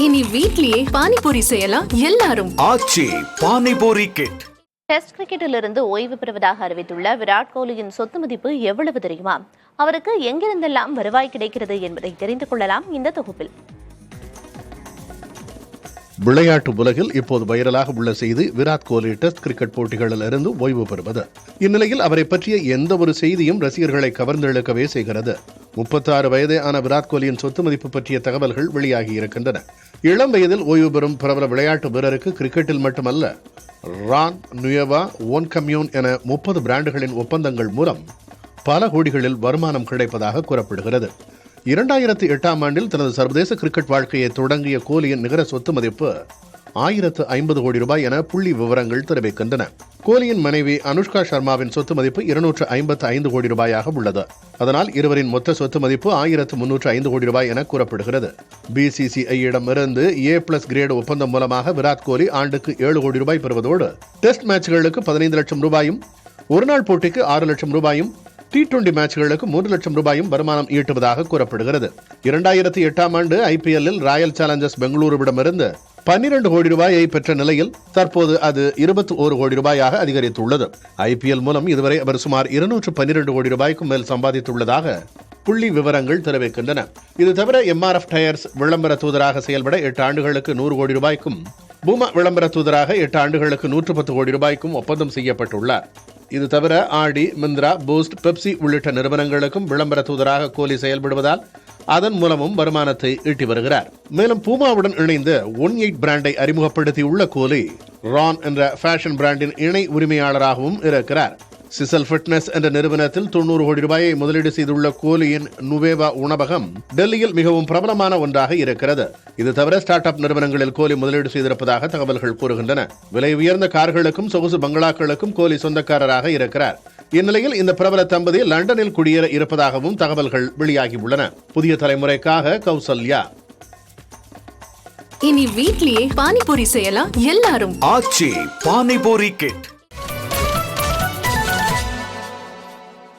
இனி வீட்லயே பானிபூரி செய்யலாம் எல்லாரும். ஆச்சி பானிபூரி கிட். டெஸ்ட் கிரிக்கெட்டிலிருந்து ஓய்வு பெறுவதாக அறிவித்துள்ள விராட் கோலியின் சொத்து மதிப்பு எவ்வளவு தெரியுமா? அவருக்கு எங்கிருந்தெல்லாம் வருவாய் கிடைக்கிறது என்பதை தெரிந்து கொள்ளலாம் இந்த தொகுப்பில். விளையாட்டு உலகில் இப்போது வைரலாக உள்ள செய்தி விராட் கோலி டெஸ்ட் கிரிக்கெட் போட்டிகளில் இருந்து ஓய்வு பெறுவது. இந்நிலையில் அவரை பற்றிய எந்த ஒரு செய்தியும் ரசிகர்களை கவர்ந்தெழுக்கவே செய்கிறது. 36 வயதே ஆன விராட் கோலியின் சொத்து மதிப்பு பற்றிய தகவல்கள் வெளியாகி இருக்கின்றன. இளம் வயதில் ஓய்வு பெறும் பிரபல விளையாட்டு வீரருக்கு கிரிக்கெட்டில் மட்டுமல்ல, ரான், நுயவா, ஓன் கம்யூன் என 30 பிராண்டுகளின் ஒப்பந்தங்கள் மூலம் பல கோடிகளில் வருமானம் கிடைப்பதாக கூறப்படுகிறது. 2008ஆம் ஆண்டில் தனது சர்வதேச கிரிக்கெட் வாழ்க்கையை தொடங்கிய கோலியின் நிகர சொத்து மதிப்பு 1050 கோடி ரூபாய் என புள்ளி விவரங்கள் தெரிவிக்கின்றன. கோலியின் மனைவி அனுஷ்கா சர்மாவின் சொத்து மதிப்பு 255 கோடி ரூபாயாக உள்ளது. அதனால் இருவரின் மொத்த சொத்து மதிப்பு 1305 கோடி ரூபாய் என கூறப்படுகிறது. BCCI-இடமிருந்து A+ கிரேடு ஒப்பந்தம் மூலமாக விராட் கோலி ஆண்டுக்கு 7 கோடி ரூபாய் பெறுவதோடு டெஸ்ட் மேட்ச்களுக்கு 15 லட்சம் ரூபாயும், ஒருநாள் போட்டிக்கு 6 லட்சம் ரூபாயும், T20 மேட்ச்களுக்கு 3 லட்சம் ரூபாயும் வருமானம் ஈட்டுவதாக கூறப்படுகிறது. 2008ஆம் ஆண்டு IPL-இல் ராயல் சேலஞ்சர்ஸ் பெங்களூருவிடமிருந்து 12 கோடி ரூபாயை பெற்ற நிலையில் தற்போது அது 21 கோடி ரூபாயாக அதிகரித்துள்ளது. IPL மூலம் இதுவரை அவர் சுமார் 212 கோடி ரூபாய்க்கும் மேல் சம்பாதித்துள்ளதாக புள்ளி விவரங்கள் தெரிவிக்கின்றன. இது தவிர MRF டயர்ஸ் விளம்பர தூதராக செயல்பட 8 ஆண்டுகளுக்கு 100 கோடி ரூபாய்க்கும், பூமா விளம்பர தூதராக 8 ஆண்டுகளுக்கு 110 கோடி ரூபாய்க்கும் ஒப்பந்தம் செய்யப்பட்டுள்ளார். இது தவிர ஆடி, மிந்திரா, பூஸ்ட், பெப்சி உள்ளிட்ட நிறுவனங்களுக்கும் விளம்பர தூதராக கோலி செயல்படுவதால் அதன் மூலமும் வருமானத்தை ஈட்டி வருகிறார். மேலும் பூமாவுடன் இணைந்து 18 பிராண்டை அறிமுகப்படுத்தியுள்ள கோலி ரான் என்ற ஃபேஷன் பிராண்டின் இணை உரிமையாளராகவும் இருக்கிறார். சிசல் ஃபிட்னஸ் என்ற நிறுவனத்தில் 90 கோடி ரூபாயை முதலீடு செய்துள்ள கோலியின் நுவேவா உணவகம் டெல்லியில் மிகவும் பிரபலமான ஒன்றாக இருக்கிறது. இது தவிர ஸ்டார்ட் அப் நிறுவனங்களில் கோலி முதலீடு செய்திருப்பதாக தகவல்கள் கூறுகின்றன. விலை உயர்ந்த கார்களுக்கும் சொகுசு பங்களாக்களுக்கும் கோலி சொந்தக்காரராக இருக்கிறார். இந்நிலையில் இந்த பிரபல தம்பதி லண்டனில் குடியேற இருப்பதாகவும் தகவல்கள் வெளியாகியுள்ளன. புதிய தலைமுறைக்காக கௌசல்யா. இனி வீட்லயே பானிபூரி செய்யலாம் எல்லாரும். ஆச்சி பானிபூரி கிட்.